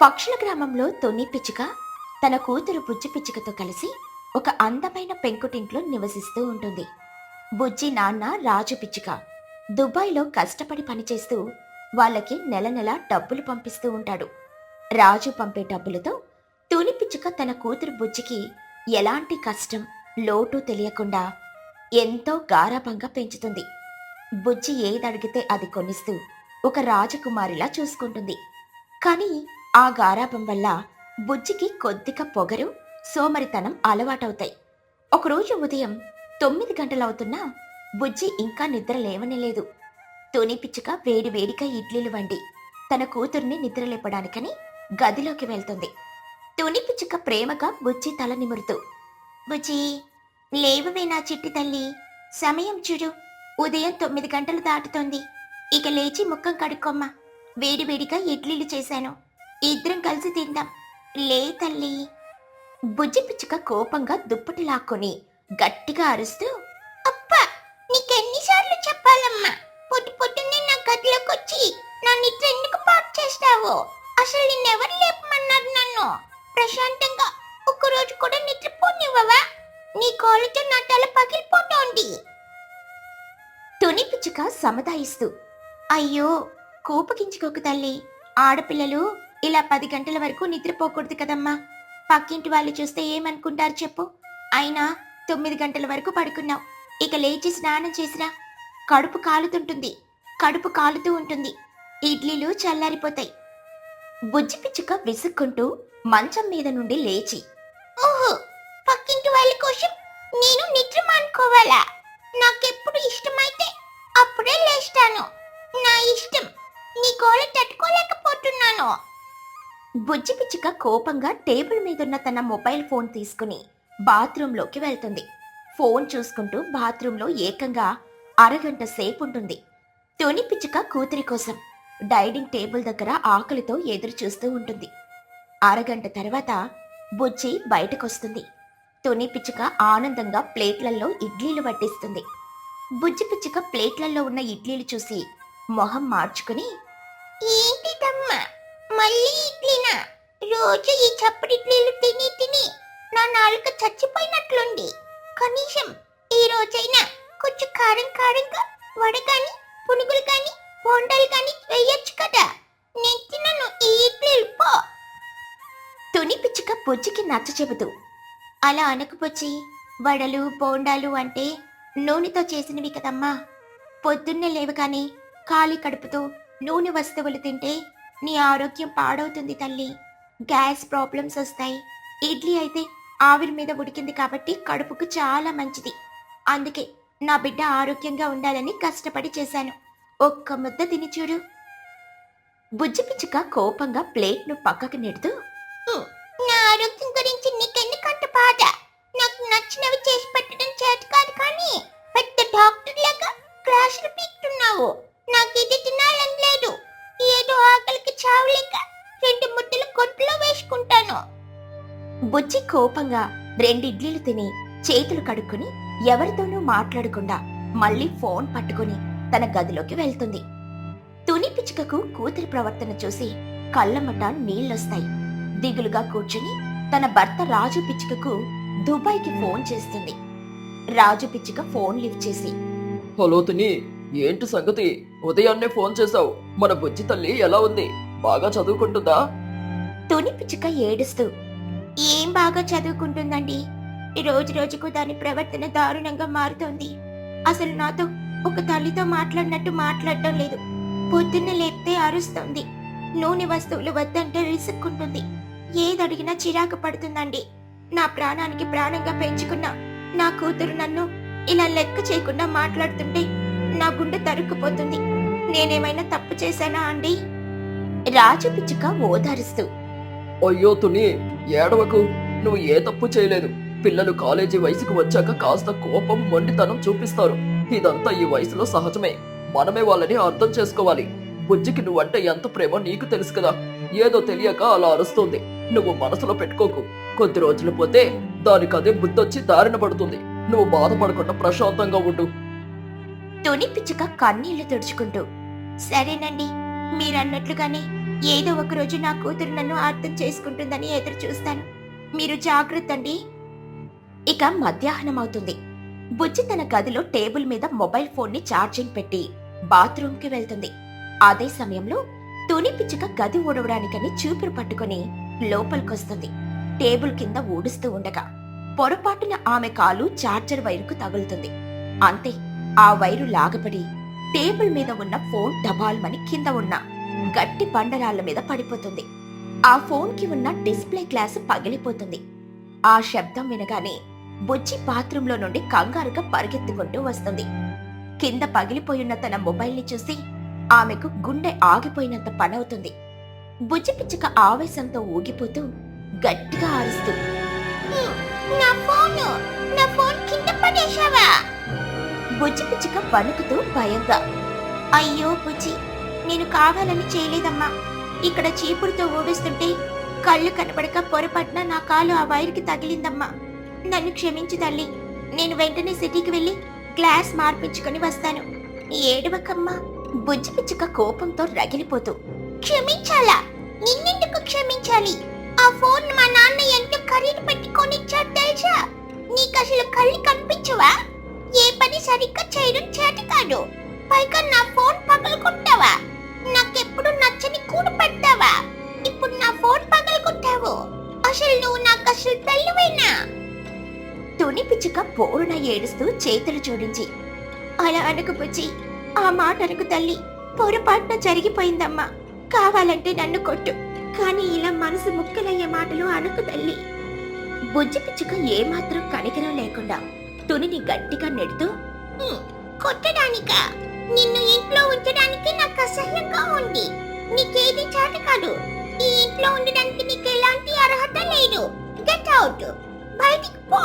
పక్షుల గ్రామంలో తొన్ని పిచ్చుక తన కూతురు బుజ్జి పిచ్చుకతో కలిసి ఒక అందమైన పెంకుటింట్లో నివసిస్తూ ఉంటుంది. బుజ్జి నాన్న రాజు పిచ్చుక దుబాయ్లో కష్టపడి పనిచేస్తూ వాళ్ళకి నెల నెల డబ్బులు పంపిస్తూ ఉంటాడు. రాజు పంపే డబ్బులతో తుని పిచ్చుక తన కూతురు బుజ్జికి ఎలాంటి కష్టం లోటు తెలియకుండా ఎంతో గారాబంగా పెంచుతుంది. బుజ్జి ఏదడిగితే అది కొనిస్తూ ఒక రాజకుమారిలా చూసుకుంటుంది. కానీ ఆ గారాబం వల్ల బుజ్జికి కొద్దిగా పొగరు, సోమరితనం అలవాటవుతాయి. ఒకరోజు ఉదయం 9 గంటలవుతున్నా బుజ్జి ఇంకా నిద్ర లేవనేలేదు. తుని పిచ్చుక వేడివేడిగా ఇడ్లీలు వండి తన కూతుర్ని నిద్రలేపడానికని గదిలోకి వెళ్తుంది. తుని పిచ్చుక ప్రేమగా బుజ్జి తల నిమురుతూ, బుజ్జి లేవవే నా చిట్టి తల్లి, సమయం చూడు, ఉదయం 9 గంటలు దాటుతోంది. ఇక లేచి ముఖం కడుక్కోమ్మా, వేడివేడిగా ఇడ్లీలు చేశాను, ఇద్దరం కలిసి తిందాం, లే తల్లి. బుజ్జి పిచ్చుక కోపంగా దుప్పటి లాక్కొని గట్టిగా అరుస్తూ, అప్పా నీకెన్నిసార్లు చెప్పాలమ్మా, పొద్దు పొద్దున్నే నా గదిలోకి వచ్చి నా నిద్ర ఎందుకు పాటు చేస్తావు? అసలు నిన్నెవరు లేపమన్నారు నన్ను? ప్రశాంతంగా ఒక్కరోజు కూడా నిద్రపోనివ్వవా? నీ కాలుతో నా తల పగిలిపోతోంది. తుని పిచ్చుక సముదాయిస్తూ, అయ్యో కోపగించుకోకు తల్లి, ఆడపిల్లలు ఇలా 10 గంటల వరకు నిద్రపోకూడదు కదమ్మా. పక్కింటి వాళ్ళు చూస్తే ఏమనుకుంటారు చెప్పు? అయినా 9 గంటల వరకు పడుకున్నావు, ఇక లేచి స్నానం చేసినా కడుపు కాలుతూ ఉంటుంది, ఇడ్లీలు చల్లారిపోతాయి. బుజ్జి పిచ్చుక విసుక్కుంటూ మంచం మీద నుండి లేచి, ఓహో పక్కింటి వాళ్ళ కోసం నేను నిద్ర మానుకోవాలా? నాకెప్పుడు ఇష్టమైతే అప్పుడే లేస్తాను, నా ఇష్టం, నీ గోల తట్టుకోలేకపోతున్నాను. బుజ్జి పిచ్చుక కోపంగా టేబుల్ మీదున్న తన మొబైల్ ఫోన్ తీసుకుని బాత్రూంలోకి వెళ్తుంది. ఫోన్ చూసుకుంటూ బాత్రూంలో ఏకంగా అరగంట సేపు ఉంటుంది. తుని పిచ్చుక కూతురి కోసం డైనింగ్ టేబుల్ దగ్గర ఆకలితో ఎదురు చూస్తూ ఉంటుంది. అరగంట తర్వాత బుజ్జి బయటకొస్తుంది. తుని పిచ్చుక ఆనందంగా ప్లేట్లలో ఇడ్లీలు వడ్డిస్తుంది. బుజ్జి పిచ్చుక ప్లేట్లలో ఉన్న ఇడ్లీలు చూసి మొహం మార్చుకుని, ఏంటిదమ్మా మళ్ళీ ఇడ్లీనా? రోజు ఈ చప్పటి ఇడ్లీలు తిని తిని నా నాలుక చచ్చిపోయినట్లుంది. కనీసం ఈ రోజైనా కొంచెం కారం కారంగా వడ కాని, పునుగులు కాని, బోండాలు కాని వేయొచ్చు కదా. నేను తినను ఈ ఇడ్లీలు పో. తుని పిచ్చుక బుజ్జికి నచ్చ చెబుతూ, అలా అనకపోచ్చి, వడలు బోండాలు అంటే నూనెతో చేసినవి కదమ్మా. పొద్దున్నే లేవగానే ఖాళీ కడుపుతో నూనె వస్తువులు తింటే నీ ఆరోగ్యం పాడవుతుంది తల్లి, గ్యాస్ ప్రాబ్లమ్స్ వస్తాయి. ఇడ్లీ అయితే ఆవిరి మీద ఉడికింది కాబట్టి కడుపుకు చాలా మంచిది. అందుకే నా బిడ్డ ఆరోగ్యంగా ఉండాలని కష్టపడి చేశాను, ఒక్క ముద్ద తిని చూడు. బుజ్జి పిచ్చుక కోపంగా ప్లేట్ను పక్కకు నెడుతూ, నా ఆరోగ్యం గురించి నీకెందుకంత బాధ? నాకు నచ్చినవి చేసి పెట్టడం చేత కాదు, కానీ పెద్ద డాక్టర్ లాగా క్లాసులు పీకుతున్నావు. నాకు ఇది తినాలని లేదు, ఏదో ఆకలికి చావలేక 2 ముద్దలు గొంతులో వేసుకుంటాను. బుజ్జి కోపంగా 2 ఇడ్లీలు తిని చేతులు కడుక్కుని ఎవరితోనూ మాట్లాడకుండా మళ్ళీ ఫోన్ పట్టుకుని తన గదిలోకి వెళ్తుంది. తుని పిచ్చుకకు కూతురి ప్రవర్తన చూసి కళ్ళమట నీళ్లొస్తాయి. దిగులుగా కూర్చుని తన భర్త రాజు పిచ్చుకకు దుబాయ్కి ఫోన్ చేస్తుంది. రాజు పిచ్చుక ఫోన్ లిఫ్ట్ చేసి, హలో తుని, ఏంటి సంగతి? ఉదయాన్నే ఫోన్ చేశావు. మన బుజ్జి తల్లి ఎలా ఉంది? బాగా చదువుకుంటుందా? తుని పిచ్చుక ఏడుస్తూ, ఏం బాగా చదువుకుంటుందండి, రోజు రోజుకు దాని ప్రవర్తన దారుణంగా మారుతోంది. అసలు నాతో ఒక తల్లితో మాట్లాడినట్టు మాట్లాడటం లేదు. పొద్దున్నే లేపితే అరుస్తుంది, నూనె వస్తువులు వద్దంటే విసుక్కుంటుంది, ఏదడిగినా చిరాకు పడుతుందండి. నా ప్రాణానికి ప్రాణంగా పెంచుకున్న నా కూతురు నన్ను ఇలా లెక్క చేయకుండా మాట్లాడుతుంటే నా గుండె తరుక్కుపోతుంది. నేనేమైనా తప్పు చేశానా అండి? రాజు పిచ్చుక ఓదారుస్తూ, అయ్యో తుని, ఏడవకు, నువ్వు ఏ తప్పు చేయలేదు. పిల్లలు కాలేజీ వయసుకు వచ్చాక కాస్త కోపం మొండితనం చూపిస్తారు. ఇదంతా ఈ వయసులో సహజమే. మనమే వాళ్ళని అర్థం చేసుకోవాలి. బుజ్జికి నువ్వంటే ఎంత ప్రేమో నీకు తెలుసు కదా. ఏదో తెలియక అలా అరుస్తుంది. నువ్వు మనసులో పెట్టుకోకు. కొద్ది రోజులు పోతే దానికదే బుద్ధొచ్చి దారిన పడుతుంది. నువ్వు బాధపడకుండా ప్రశాంతంగా ఉండు. తుని పిచ్చుక కన్నీళ్లు తుడుచుకుంటూ, సరేనండి, మీరన్నట్లుగానే ఏదో ఒక రోజు నా కూతురు నన్ను అర్థం చేసుకుంటుందని ఎదురు చూస్తాను. మీరు జాగ్రత్త అండి. ఇక మధ్యాహ్నం అవుతుంది. బుజ్జి తన గదిలో టేబుల్ మీద మొబైల్ ఫోన్ ని ఛార్జింగ్ పెట్టి బాత్రూమ్ కి వెళ్తుంది. అదే సమయంలో తుని పిచ్చుక గది ఊడవడానికని చూపురు పట్టుకుని లోపలికొస్తుంది. టేబుల్ కింద ఊడుస్తూ ఉండగా పొరపాటున ఆమె కాలు చార్జర్ వైరుకు తగులుతుంది. అంతే, ఆ వైరు లాగబడి టేబుల్ మీద ఉన్న ఫోన్ డబాల్మని కింద ఉన్న గట్టి బండరాళ్ల మీద పడిపోతుంది. ఆ ఫోన్ కి ఉన్న డిస్ప్లే గ్లాస్ పగిలిపోతుంది. ఆ శబ్దం వినగానే బుజ్జి బాత్రూంలో నుండి కంగారుగా పరిగెత్తుకుంటూ వస్తుంది. కింద పగిలిపోయున్న తన మొబైల్ ని చూసి ఆమెకు గుండె ఆగిపోయినంత పనవుతుంది. బుజ్జి పిచ్చుక ఆవేశంతో ఊగిపోతూ గట్టిగా అరుస్తూ, నా ఫోన్ కింద పడేశావా? బుజ్జి పిచ్చుక వణుకుతూ భయంగా, అయ్యో బుజ్జి, నేను కావాలని చేయలేదమ్మా. ఇక్కడ చీపురుతో ఊడుస్తుంటే కళ్ళు కనబడక పొరపాటున నా కాలు ఆ వైరుకి తగిలిందమ్మా. నన్ను క్షమించు తల్లి. నేను వెంటనే సిటీకి వెళ్లి గ్లాస్ మార్పించుకొని వస్తాను. ఏడవకమ్మా. బుజ్జి పిచ్చుక కోపంతో రగిలిపోతూ, క్షమించాలా? నిన్నెందుకు క్షమించాలి? ఆ ఫోన్ మా నాన్న ఎంత ఖరీదు పెట్టి కొనిచ్చాడు తెలుసా? నీకసలు కళ్ళు కనిపించవా? ఏ పని సరిగ్గా చేయడం చేత కాదు. పైగా నా ఫోన్ పగలగొట్టావా? నాకెప్పుడు నచ్చని కూడు పెడతావా? ఇప్పుడు నా ఫోన్ పగలగొట్టావు. అసలు నువ్వు నాకు అసలు తల్లివేనా? తుని పిచ్చుక బోరున ఏడుస్తూ చేతులు జోడించి, అలా అనకు బుజ్జి, ఆ మాట అనకు తల్లి. పొరపాటున జరిగిపోయిందమ్మా. కావాలంటే నన్ను కొట్టు, కానీ ఇలా మనసు ముక్కలయ్యే మాటలు అనకు తల్లి. బుజ్జి పిచ్చుక ఏమాత్రం కనికరం లేకుండా తునిని గట్టిగా నెడుతూ, కొట్టడానికా? నిన్ను ఇంట్లో ఉంచడానికి నాకు అసహ్యంగా ఉంది. నీకేది చేత కాదు. ఈ ఇంట్లో ఉండడానికి నీకు ఎలాంటి అర్హత లేదు. Get out. బయటికి పో.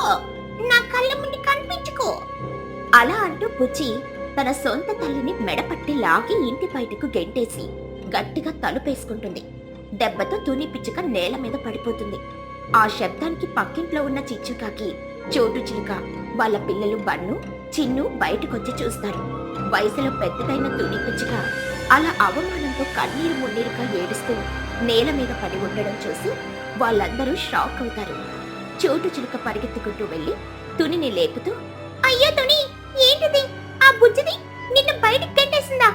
నా కళ్ళ ముందు కనిపించుకో. అలా అంటూ బుజ్జి తన సొంత తల్లిని మెడపట్టి లాగి ఇంటి బయటకు గెంటేసి గట్టిగా తలుపేసుకుంటుంది. దెబ్బతో తుని పిచ్చుక నేల మీద పడిపోతుంది. ఆ శబ్దానికి పక్కింట్లో ఉన్న చిచ్చుకాకి, చోటు చిలుక, వాళ్ళ పిల్లలు బన్ను, చిన్ను బయటకొచ్చి చూస్తారు. వయసులో పెద్దదైన తుని పిచ్చుక అలా అవమానంతో కన్నీరు మున్నీరుగా ఏడుస్తూ నేల మీద పడి ఉండడం చూసి వాళ్ళందరూ షాక్ అవుతారు. చోటు చిలుక పరిగెత్తుకుంటూ వెళ్లి తునిని లేపుతూ, అయ్యో తుని, ఏంటిది? ఆ బుజ్జిది నిన్ను బయటికి గెంటేసిందా?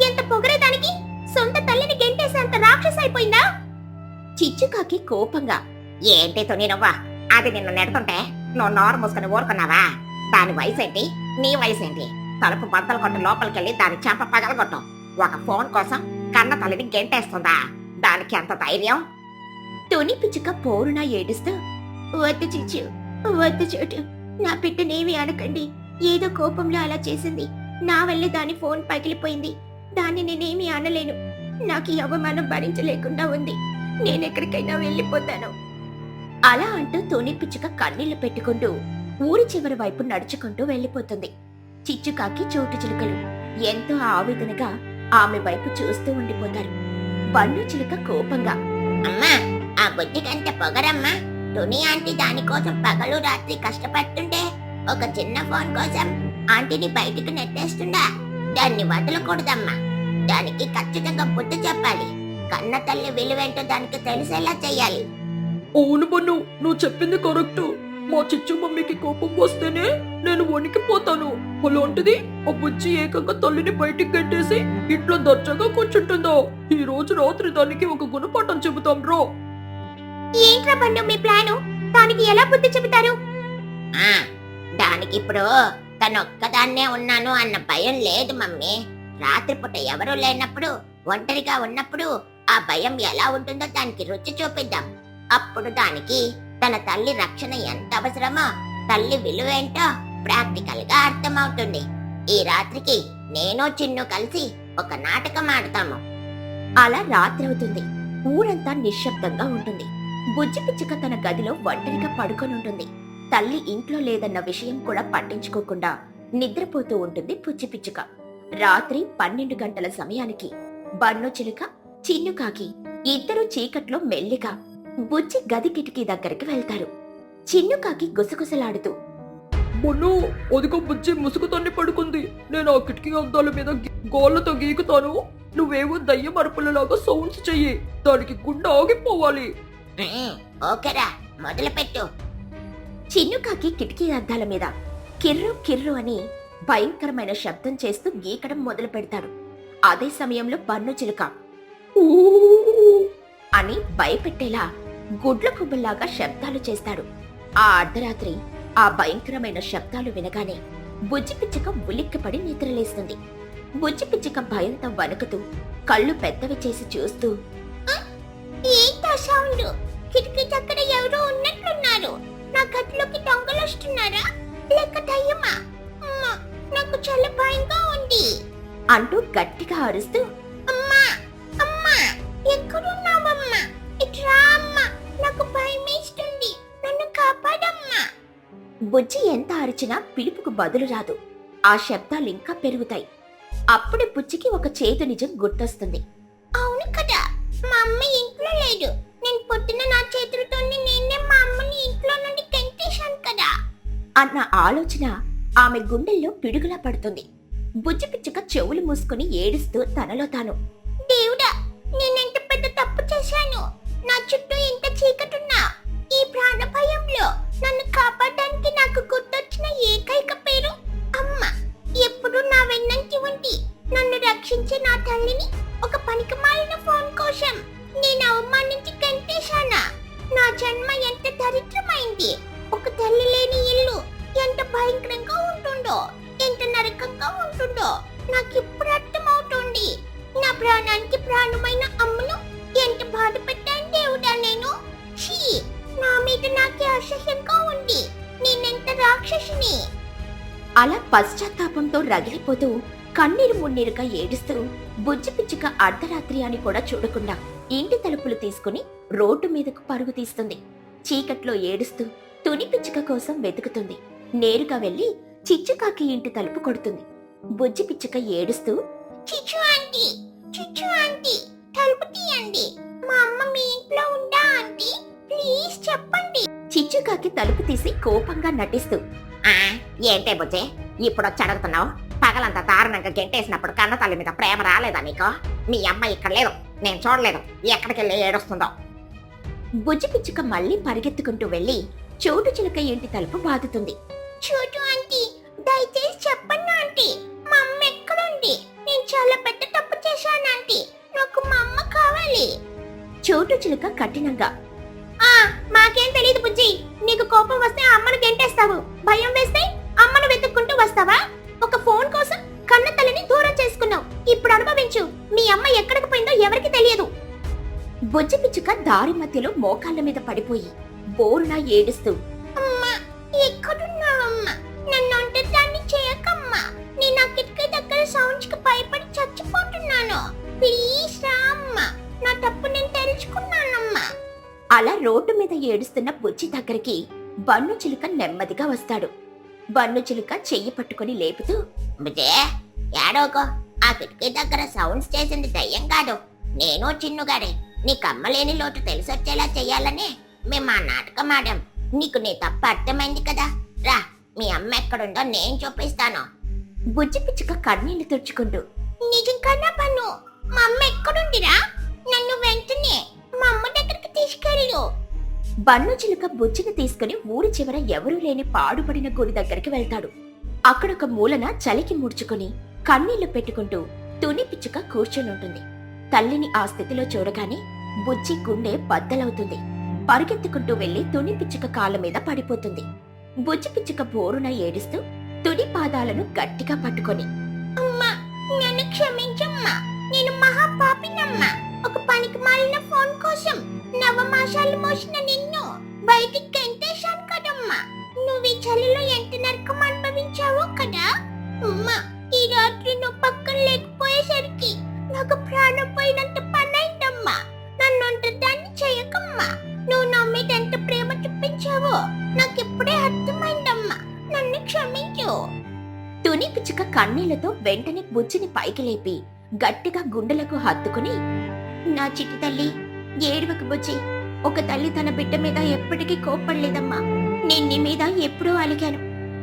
ఎంత పొగరేదానికి! సొంత తల్లిని గెంటేసేంత రాక్షస అయిపోయిందా? చిచ్చుకాకి కోపంగా, ఏంటి తుని నువ్వా? అది నిన్ను నెడుతుంటే నువ్వు నోరు మూసుకుని ఊరుకున్నావా? దాని వయసేంటి, నీ వయసేంటి? తలుపు బద్దలు కొట్టు, లోపలికెళ్ళి దాని చెంప పగలగొట్టు. ఒక ఫోన్ కోసం కన్న తల్లిని గెంటేస్తుందా? దానికి ఎంత ధైర్యం? తుని పిచ్చుక పోరున ఏడుస్తూ, వద్దు చిచ్చు, వద్దు చోటు, నా పిట్టనేమి అనకండి. ఏదో కోపంలో అలా చేసింది. నా వల్లే దాని ఫోన్ పగిలిపోయింది. దాన్ని నేనేమి అనలేను. నాకు ఈ అవమానం భరించలేకుండా ఉంది. నేనెక్కడికైనా వెళ్ళిపోతాను. అలా అంటూ తుని పిచ్చుక కన్నీళ్లు పెట్టుకుంటూ ఊరి చివరి వైపు నడుచుకుంటూ వెళ్ళిపోతుంది. చిచ్చుకాకి, చోటు చిలుకలు ఎంతో ఆవేదనగా ఆమె వైపు చూస్తూ ఉండిపోతారు. బన్ను చిలుక కోపంగా, అమ్మా, ఆ బుజ్జికంటే పొగరమ్మా. తుని ఆంటీ దానికోసం పగలు రాత్రి కష్టపడుతుంటే ఒక చిన్న ఫోన్ కోసం ఆంటీని బయటికి నెట్టేస్తుందా? దాన్ని వదలకూడదమ్మా. దానికి ఖచ్చితంగా బుద్ధి చెప్పాలి. కన్న తల్లి విలువేంటో దానికి తెలిసేలా చెయ్యాలి. అవును బన్ను, నువ్వు చెప్పింది కరెక్ట్. మా చిచ్చు మమ్మీకి కోపం వస్తేనే నేను వణికిపోతాను. అలాంటిది ఆ బుజ్జి ఏకంగా తల్లిని బయటికి గెంటేసి ఇంట్లో దర్జాగా కూర్చుంటుందో? ఈ రోజు రాత్రి దానికి ఒక గుణపాఠం చెబుతాం రో. ఏంట్రా బండు మీ ప్లాను? దానికి ఎలా బుద్ధి చెబుతారు? దానికి ఇప్పుడు తనొక్కదాన్నే ఉన్నాను అన్న భయం లేదు మమ్మీ. రాత్రిపూట ఎవరూ లేనప్పుడు, ఒంటరిగా ఉన్నప్పుడు ఆ భయం ఎలా ఉంటుందో దానికి రుచి చూపిద్దాం. అప్పుడు దానికి తన తల్లి రక్షణ ఎంత అవసరమో, తల్లి విలువేంటో ప్రాక్టికల్ గా అర్థమవుతుంది. ఈ రాత్రికి నేను చిన్ను కలిసి ఒక నాటకం ఆడతాము. అలా రాత్రి అవుతుంది. ఊరంతా నిశ్శబ్దంగా ఉంటుంది. బుజ్జి పిచ్చుక తన గదిలో ఒంటరిగా పడుకొని ఉంటుంది. తల్లి ఇంట్లో లేదన్న విషయం కూడా పట్టించుకోకుండా నిద్రపోతూ ఉంటుంది బుజ్జి పిచ్చుక. రాత్రి 12 గంటల సమయానికి బన్ను చిలుక, చిన్నుకాకి ఇద్దరు చీకట్లో మెల్లిగా బుజ్జి గది కిటికీ దగ్గరికి వెళ్తారు. చిన్నుకాకి గుసగుసలాడుతూ, బన్ను, అదిగో బుజ్జి ముసుగు తన్ని పడుకుంది. నేను ఆ కిటికీ అద్దాల మీద గోళ్లతో గీకుతాను. నువ్వేవో దయ్యం అరుపులలాగా సౌండ్స్ చెయ్యి, దానికి గుండె ఆగిపోవాలి. ఓకేరా, మొదలుపెట్టు. చిన్నుకాకి కిటికీ అద్దాల మీద కిర్రు కిర్రు అని భయంకరమైన శబ్దం చేస్తూ గీకడం మొదలు పెడతాడు. అదే సమయంలో బన్ను చిలుక ఊ అని భయపెట్టేలా గుడ్ల కుబ్బల్లాగా శబ్దాలు చేస్తాడు. ఆ అర్ధరాత్రి ఆ భయంకరమైన శబ్దాలు వినగానే బుజ్జి పిచ్చుక ఉలిక్కిపడి నిద్రలేస్తుంది. బుజ్జి పిచ్చుక భయంతో వణుకుతూ కళ్ళు పెద్దవి చేసి చూస్తూ, ఏంటా సౌండ్? కిటికీ దగ్గర ఎవరో ఉన్నట్లున్నారు. నా గదిలోకి దొంగలు వస్తున్నారా లేక దయ్యమా? అమ్మా, నాకు చాలా భయంగా ఉంది అంటూ గట్టిగా అరుస్తూ, అమ్మా అమ్మా ఎక్కడున్నావమ్మా? ఇట్రా అమ్మా, నాకు భయమేస్తుంది, నన్ను కాపాడమ్మా. బుజ్జి ఎంత అరిచినా పిలుపుకు బదులు రాదు. ఆ శబ్దాలు ఇంకా పెరుగుతాయి. అప్పుడే బుజ్జికి ఒక చేదు నిజం గుర్తొస్తుంది. అవును కదా, మా అమ్మ ఇంట్లో లేదు. నేను పొద్దున నా చేతులతోనే నేనే మా అమ్మని ఇంట్లో నుండి గెంటేశాను కదా అన్న ఆలోచన ఆమె గుండెల్లో పిడుగులా పడుతుంది. బుజ్జి పిచ్చుక చెవులు మూసుకుని ఏడుస్తూ తనలో తాను, దేవుడా, నేనెంత పెద్ద తప్పు చేశాను. నా చుట్టూ ఎంత చీకటున్నా ఈ ప్రాణ భయంలో నన్ను కాపాడడానికి నాకు గుర్తొచ్చిన ఏకైక పేరు అమ్మ. ఎప్పుడు నా వెన్నంటి ఉండి నన్ను రక్షించే నా తల్లిని ఒక పనికిమాలిన ఫోన్ కోసం నేను అవమానించి గంటేశానా? నా జన్మ ఎంత దరిద్రమైంది. ఒక తల్లి లేని ఇల్లు ఎంత భయంకరంగా ఉంటుందో, ఎంత నరకంగా ఉంటుందో నాకిప్పుడు అర్థమవుతుంది. నా ప్రాణానికి ప్రాణమైన అమ్మను ఎంత బాధ పెట్టాను దేవుడా నేను. ఛీ, నా మీద నాకే అసహ్యంగా ఉంది. నేనెంత రాక్షసిని. అలా పశ్చాత్తాపంతో రగిలిపోతూ కన్నీరు మున్నీరుగా ఏడుస్తూ బుజ్జి పిచ్చుక అర్ధరాత్రి అని కూడా చూడకుండా ఇంటి తలుపులు తీసుకుని రోడ్డు మీదకు పరుగు తీస్తుంది. చీకట్లో ఏడుస్తూ తుని పిచ్చుక కోసం వెతుకుతుంది. నేరుగా వెళ్లి చిచ్చుకాకి ఇంటి తలుపు కొడుతుంది. బుజ్జి పిచ్చుక ఏడుస్తూ, చిచ్చు ఆంటీ, చిచ్చు ఆంటీ, తలుపు తీయండి. మా అమ్మ మీ ఇంట్లో ఉందా ఆంటీ? ప్లీజ్ చెప్పండి. చిచ్చుకాకి తలుపు తీసి కోపంగా నటిస్తూ, ఏంటే బుజ్జే, ఇప్పుడు వచ్చి అడుగుతున్నావు? పగలంతా దారుణంగా గెంటేసినప్పుడు కన్న తల్లి మీద ప్రేమ రాలేదా నీకు? మీ అమ్మ ఇక్కడ లేదు, నేను చూడలేదు. ఎక్కడికి వెళ్ళి ఏడుస్తుందో. బుజ్జి పిచ్చుక మళ్ళీ పరిగెత్తుకుంటూ వెళ్లి చోటు చిలుక ఇంటి తలుపు బాదుతుంది. చూడు ఆంటీ, దయచేసి చెప్పండి ఆంటీ, మా అమ్మ ఎక్కడుంది? నేను చాలా పెద్ద తప్పు చేశాను ఆంటీ, నాకు మా అమ్మ కావాలి. చోటు చిలుక కఠినంగా, మాకేం తెలియదు బుజ్జి. నీకు కోపం వస్తే అమ్మను గెంటేస్తావు, భయం వేస్తే అమ్మను వెతుక్కుంటూ వస్తావా? ఒక ఫోన్ కోసం కన్న తల్లిని దూరం చేసుకున్నావు. ఇప్పుడు అనుభవించు. మీ అమ్మ ఎక్కడికి పోయిందో ఎవరికి తెలియదు. బుజ్జి పిచ్చుక దారి మధ్యలో మోకాళ్ళ మీద పడిపోయి బోరున ఏడుస్తూ, అమ్మా, ఎక్కడున్నావమ్మా? నన్ను ఒంటరిదాన్ని చేయకమ్మా. నేను ఆ కిటికీ దగ్గర సౌండ్స్ కి భయపడి చచ్చిపోతున్నాను. ప్లీజ్ రా అమ్మా, నా తప్పు నేను తెలుసుకున్నానమ్మా. అలా రోడ్డు మీద ఏడుస్తున్న బుజ్జి దగ్గరికి బన్ను చిలుక నెమ్మదిగా వస్తాడు. బన్ను చిలుక చెయ్యి పట్టుకుని లేపుతూ, బుజ్జే, ఏడోకో. ఆ కిటికీ దగ్గర సౌండ్స్ చేసింది దయ్యం కాదు, నేను చిన్నుగాడే. నీకు అమ్మలేని లోటు తెలిసొచ్చేలా చెయ్యాలని మేము ఆ నాటకం ఆడాం. నీకు నీ తప్పు అర్థమైంది కదా. రా, మీ అమ్మ ఎక్కడుందో నేను చూపిస్తాను. బుజ్జి పిచ్చుక కన్నీళ్లు తుడుచుకుంటూ, నిజంగానా పన్ను? మా అమ్మ ఎక్కడుందిరా? నన్ను వెంటనే మా అమ్మ దగ్గరికి తీసుకెళ్ళు. బన్ను చిలుక బుజ్జిని తీసుకుని ఊరి చివర ఎవరూ లేని పాడుపడిన గుడి దగ్గరికి వెళ్తాడు. అక్కడొక మూలన చలికి ముడుచుకుని కన్నీళ్లు పెట్టుకుంటూ తుని పిచ్చుక కూర్చొనుంటుంది. తల్లిని ఆ స్థితిలో చూడగానే బుజ్జి గుండె బద్దలవుతుంది. పరుగెత్తుకుంటూ వెళ్లి తుని పిచ్చుక కాళ్ళ మీద పడిపోతుంది. బుజ్జి పిచ్చుక బోరున ఏడుస్తూ తుని పాదాలను గట్టిగా పట్టుకొని, అమ్మా, నన్ను క్షమించమ్మా. నేను మహాపాపినమ్మా. ఒక పనికి మాలిన ఫోన్ కోసం నవమాసాలు మోసిన నిన్ను బయటికి గెంటేశాను కదమ్మా. నువ్వు ఈ చలిలో ఎంత నరకం అనుభవించావో కదా. అమ్మా, ఈ రాత్రి నువ్వు పక్కన లేకపోయేసరికి నాకు ప్రాణం పోయినంత పనైందమ్మా. నన్ను ఒంటరిదాన్ని చేయకమ్మా. నువ్వు నా మీద ఎంత ప్రేమ చూపించావో నాకిప్పుడే అర్థమైందమ్మా. నన్ను క్షమించు. తుని పిచ్చుక కన్నీళ్లతో వెంటనే బుజ్జిని పైకి లేపి గట్టిగా గుండెలకు హత్తుకుని, నా చిట్టి తల్లి, ఏడువకు బుజ్జి. ఒక తల్లి తన బిడ్డ మీద ఎప్పటికీ కోప్పడలేదమ్మా. నేను నీ మీద ఎప్పుడూ అలిగాను,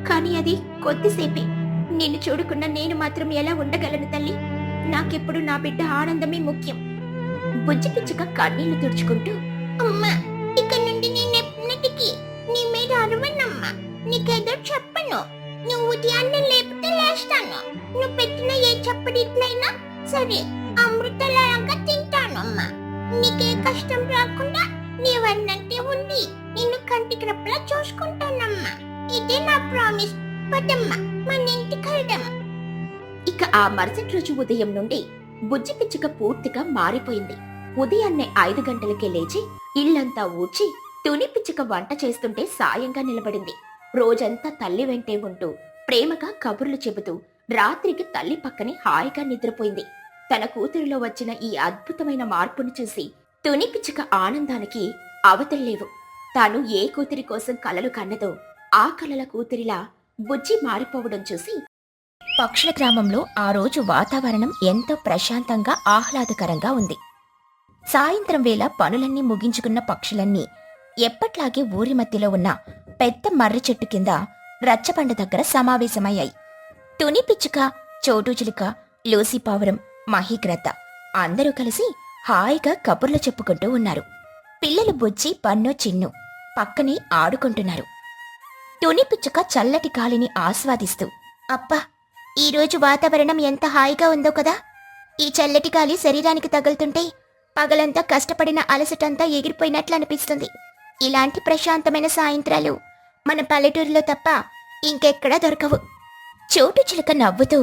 కానీ అది కొద్దిసేపే. నిన్ను చూడకుండా నేను మాత్రం ఎలా ఉండగలను తల్లి? నాకెప్పుడు నా బిడ్డ ఆనందమే ముఖ్యం. బుజ్జి పిచ్చుక కన్నీళ్లు తుడుచుకుంటూ, అమ్మా, ఇక నుండి నేను ఎప్పటికీ నీ మీద అరవనమ్మా. నీకేదో చెప్పను. నువ్వు ఉదయాన్నే లేపితే లేస్తాను. నువ్వు పెట్టిన ఏ చప్పడిట్లైనా సరే అమృతలాగా తింటాను అమ్మా. నీకే కష్టం రాకుండా నీవన్నంటే ఉండి నిన్ను కంటికి రెప్పలా చూసుకుంటానమ్మా. ఇదే నా ప్రామిస్. పదమ్మా, మన ఇంటికి వెళ్దాం. ఇక ఆ మరుసటి రోజు ఉదయం నుండి బుజ్జి పిచ్చుక పూర్తిగా మారిపోయింది. ఉదయాన్నే 5 గంటలకే లేచి ఇల్లంతా ఊడ్చి తుని పిచ్చుక వంట చేస్తుంటే సాయంగా నిలబడింది. రోజంతా తల్లి వెంటే ఉంటూ ప్రేమగా కబుర్లు చెబుతూ రాత్రికి తల్లి పక్కనే హాయిగా నిద్రపోయింది. తన కూతురిలో వచ్చిన ఈ అద్భుతమైన మార్పును చూసి తుని పిచ్చుక ఆనందానికి అవతల్లేవు. తాను ఏ కూతురి కోసం కలలు కన్నదో ఆ కలల కూతురిలా బుజ్జి మారిపోవడం చూసి పక్షుల గ్రామంలో ఆ రోజు వాతావరణం ఎంతో ప్రశాంతంగా ఆహ్లాదకరంగా ఉంది. సాయంత్రం వేళ పనులన్నీ ముగించుకున్న పక్షులన్నీ ఎప్పట్లాగే ఊరి మధ్యలో ఉన్న పెద్ద మర్రి చెట్టు కింద రచ్చబండ దగ్గర సమావేశమయ్యాయి. తుని పిచ్చుక, చోటు చిలుక, లూసీ పావురం, మహిగ్రద్ద అందరూ కలిసి హాయిగా కబుర్లు చెప్పుకుంటూ ఉన్నారు. పిల్లలు బుజ్జి, పన్ను, చిన్ను పక్కనే ఆడుకుంటున్నారు. తుని పిచ్చుక చల్లటి గాలిని ఆస్వాదిస్తూ, అబ్బా, ఈరోజు వాతావరణం ఎంత హాయిగా ఉందో కదా. ఈ చల్లటి గాలి శరీరానికి తగులుతుంటే పగలంతా కష్టపడిన అలసటంతా ఎగిరిపోయినట్లు అనిపిస్తుంది. ఇలాంటి ప్రశాంతమైన సాయంత్రాలు మన పల్లెటూరులో తప్ప ఇంకెక్కడా దొరకవు. చోటు చిలుక నవ్వుతూ,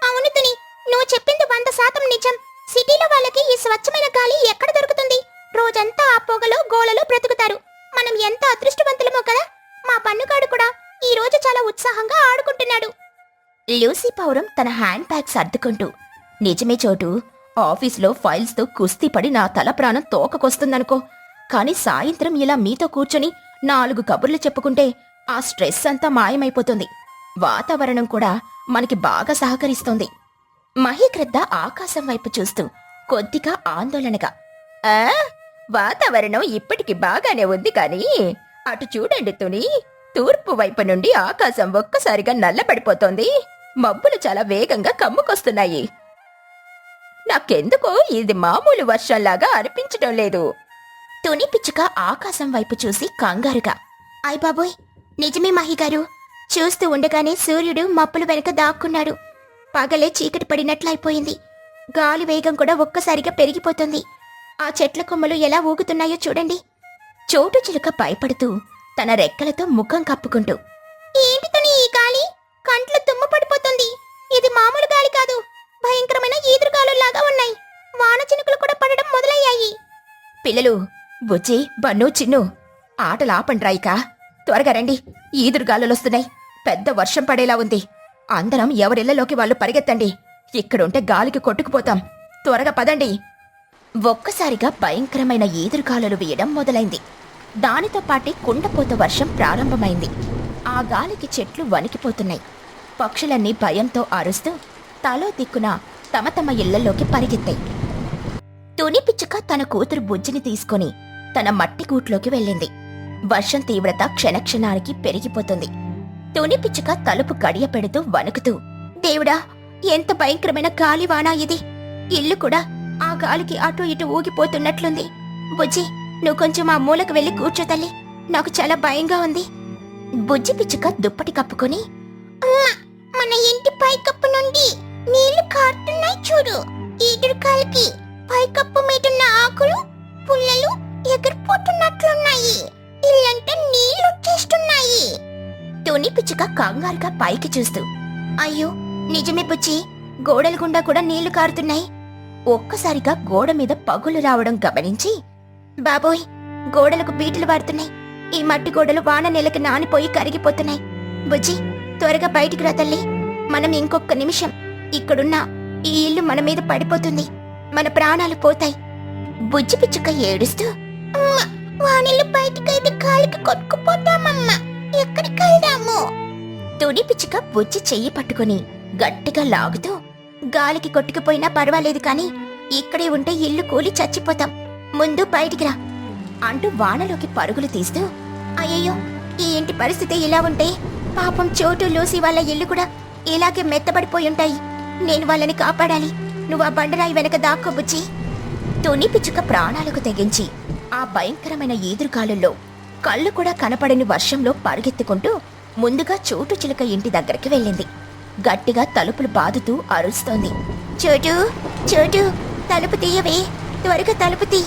అవును తుని, నువ్వు చెప్పింది 100% నిజం. సిటీలో వాళ్ళకి ఈ స్వచ్ఛమైన గాలి ఎక్కడ దొరుకుతుంది? రోజంతా ఆ పొగలో గోళలో బ్రతుకుతారు. మనం ఎంత అదృష్టవంతులమో కదా. మా పన్నుగాడు కూడా ఈ రోజు చాలా ఉత్సాహంగా ఆడుకుంటున్నాడు. లూసీ పౌరం తన హ్యాండ్ బ్యాగ్ సర్దుకుంటూ, నిజమే చోటు, ఆఫీసులో ఫైల్స్తో కుస్తీ పడి నా తల ప్రాణం తోకకొస్తుందనుకో. కాని సాయంత్రం ఇలా మీతో కూర్చొని 4 కబుర్లు చెప్పుకుంటే ఆ స్ట్రెస్ అంతా మాయమైపోతుంది. వాతావరణం కూడా మనకి బాగా సహకరిస్తోంది. మహిగ్రద్ద ఆకాశం వైపు చూస్తూ కొద్దిగా ఆందోళనగా, వాతావరణం ఇప్పటికి బాగానే ఉంది కానీ అటు చూడండి తుని, తూర్పు వైపు నుండి ఆకాశం ఒక్కసారిగా నల్లబడిపోతోంది. మబ్బులు చాలా వేగంగా కమ్ముకొస్తున్నాయి. నాకెందుకో ఇది మామూలు వర్షంలాగా అనిపించడం లేదు. తుని పిచ్చుక ఆకాశం వైపు చూసి కంగారుగా, అయ్ బాబోయ్, నిజమే మహిగారు. చూస్తూ ఉండగానే సూర్యుడు మబ్బుల వెనక దాక్కున్నాడు. పగలే చీకటి పడినట్లయిపోయింది. గాలి వేగం కూడా ఒక్కసారిగా పెరిగిపోతుంది. ఆ చెట్ల కొమ్మలు ఎలా ఊగుతున్నాయో చూడండి. చోటు చిలుక భయపడుతూ తన రెక్కలతో ముఖం కప్పుకుంటూ, ఏంటి తుని ఈ గాలి? కంట్లో తుమ్ము పడిపోతుంది. ఇది మామూలు గాలి కాదు, భయంకరమైన ఈదురుగాలులాగా ఉన్నాయి. వాన చినుకులు కూడా పడడం మొదలయ్యాయి. పిల్లలు, బుజ్జి, బన్ను, చిన్ను, ఆటలాపండ్రాయిక. త్వరగా రండి, ఈదురుగాలులొస్తున్నాయి. పెద్ద వర్షం పడేలా ఉంది. అందరం ఎవరిళ్లలోకి వాళ్ళు పరిగెత్తండి. ఇక్కడుంటే గాలికి కొట్టుకుపోతాం. త్వరగా పదండి. ఒక్కసారిగా భయంకరమైన ఈదురుగాలులు వేయడం మొదలైంది. దానితో పాటే కుండపోత వర్షం ప్రారంభమైంది. ఆ గాలికి చెట్లు వణికిపోతున్నాయి. పక్షులన్నీ భయంతో అరుస్తూ తలో దిక్కున తమ తమ ఇళ్లలోకి పరిగెత్తాయి. తుని పిచ్చుక తన కూతురు బుజ్జిని తీసుకుని తన మట్టి గూట్లోకి వెళ్ళింది. వర్షం తీవ్రత క్షణక్షణానికి పెరిగిపోతుంది. తుని పిచ్చుక తలుపు గడియ పెడుతూ వణుకుతూ, దేవుడా, ఎంత భయంకరమైన గాలివానా ఇది! ఇల్లు కూడా ఆ గాలికి అటు ఇటు ఊగిపోతున్నట్లుంది. బుజ్జి, నువ్వు కొంచెం ఆ మూలకు వెళ్ళి కూర్చో తల్లి, నాకు చాలా భయంగా ఉంది. బుజ్జి పిచ్చుక దుప్పటి కప్పుకొని, అమ్మా, మన ఇంటి పైకప్పు నుండి నీళ్లు కారుతున్నాయి చూడు. ఈదురుగాలికి పైకప్పు మీదున్న ఆకులు, పుల్లలు ఎగిరిపోతున్నట్లున్నాయి. ఇల్లంతా నీళ్లొచ్చేస్తున్నాయి. తుని పిచ్చుక కంగారుగా పైకి చూస్తూ, అయ్యో, నిజమే బుజ్జి, గోడల గుండా కూడా నీళ్లు కారుతున్నాయి. ఒక్కసారిగా గోడ మీద పగులు రావడం గమనించి, బాబోయ్, గోడలకు బీటలు వాడుతున్నాయి. ఈ మట్టి గోడలు వాన నెలకి నానిపోయి కరిగిపోతున్నాయి. బుజ్జి, త్వరగా బయటికి రా తల్లి. మనం ఇంకొక నిమిషం ఇక్కడున్న ఈ ఇల్లు మన మీద పడిపోతుంది. మన ప్రాణాలు పోతాయి. బుజ్జి పిచ్చుక ఏడుస్తూ, వానలు బయటికైతే కాలికి కొట్టుకుపోతామమ్మా, ఎక్కడికి వెళ్దాము? తుని పిచ్చుక బుజ్జి చెయ్యి పట్టుకుని గట్టిగా లాగుతూ, గాలికి కొట్టుకుపోయినా పర్వాలేదు కాని ఇక్కడే ఉంటే ఇల్లు కూలి చచ్చిపోతాం. ముందు బయటికి రా అంటూ వానలోకి పరుగులు తీస్తూ, అయ్యయ్యో, ఈ ఇంటి పరిస్థితి ఇలా ఉంటే పాపం చోటు లూసి వాళ్ళ ఇల్లు కూడా ఇలాగే మెత్తబడిపోయి ఉంటాయి. నేను వాళ్ళని కాపాడాలి. నువ్వు ఆ బండరాయి వెనక దాక్కో బుజ్జి. తుని పిచ్చుక ప్రాణాలకు తెగించి ఆ భయంకరమైన ఈదురుగాలుల్లో కళ్ళు కూడా కనపడని వర్షంలో పరుగెత్తుకుంటూ ముందుగా చోటు చిలుక ఇంటి దగ్గరికి వెళ్ళింది. గట్టిగా తలుపులు బాదుతూ అరుస్తోంది. చోటు చోటు, తలుపు తీయవే, త్వరగా తలుపు తీ.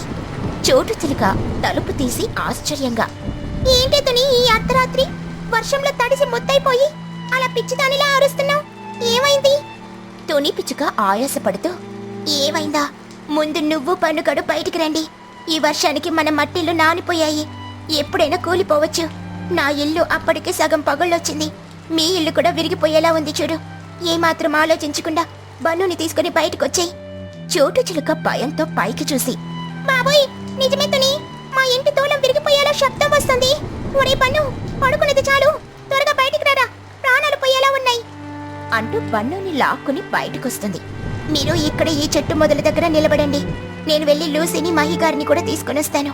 చోటు చిలుక తలుపు తీసి ఆశ్చర్యంగా, ఏంటి తుని ఈ అర్ధరాత్రి వర్షంలో తడిసి ముద్దైపోయి అలా పిచ్చిదానిలా అరుస్తున్నావు, ఏమైంది? తుని పిచ్చుక ఆయాసపడుతూ, ఏమైందా, ముందు నువ్వు పన్నుగడు బయటికి రండి. ఈ వర్షానికి మన మట్టిల్లు నానిపోయాయి, ఎప్పుడైనా కూలిపోవచ్చు. నా ఇల్లు అప్పటికే సగం పగుళ్ళొచ్చింది, మీ ఇల్లు కూడా విరిగిపోయేలా ఉంది చూడు. ఏమాత్రం ఆలోచించకుండా బన్నుని తీసుకుని బయటకొచ్చేయి. చోటు చిలుక భయంతో పైకి చూసి, బాబోయ్ నిజమే తుని, మా ఇంటి దూలం విరిగిపోయేలా శబ్దం వస్తుంది. ఒరే బన్ను, పడుకునేది చాలు, త్వరగా బయటికి రారా, ప్రాణాలు పోయేలా ఉన్నాయి అంటూ బన్నుని లాక్కుని బయటకొస్తుంది. మీరు ఇక్కడ ఈ చెట్టు మొదల దగ్గర నిలబడండి, నేను వెళ్ళి లూసీని మహిగారిని కూడా తీసుకొనొస్తాను.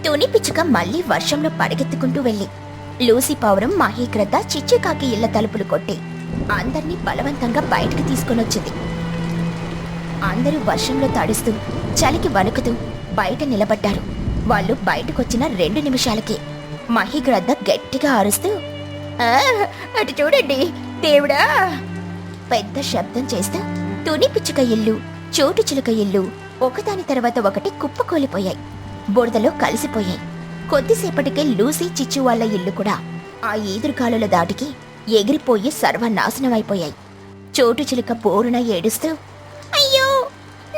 తుని పిచ్చుక మళ్ళీ వర్షంలో పరిగెత్తుకుంటూ వెళ్ళి లూసీ పౌరం, మహీగ్రద్ద, చిచ్చుకాకి ఇళ్ల తలుపులు కొట్టి అందర్నీ బలవంతంగా బయటకు తీసుకొనొచ్చింది. అందరూ వర్షంలో తడుస్తూ చలికి వణుకుతూ బయట నిలబడ్డారు. వాళ్ళు బయటకొచ్చిన 2 నిమిషాలకి మహీగ్రద్ద గట్టిగా అరుస్తూ, అటు చూడండి దేవుడా పెద్ద శబ్దం చేస్తూ తుని పిచ్చుక ఇల్లు, చోటు చిలుక ఇల్లు ఒకదాని తర్వాత ఒకటి కుప్పకూలిపోయాయి, బురదలో కలిసిపోయాయి. కొద్దిసేపటికే లూసీ, చిచ్చు వాళ్ళ ఇల్లు కూడా ఆ ఈదురుగాలుల దాటికి ఎగిరిపోయి సర్వనాశనమైపోయాయి. చోటు చిలుక బోరున ఏడుస్తూ, అయ్యో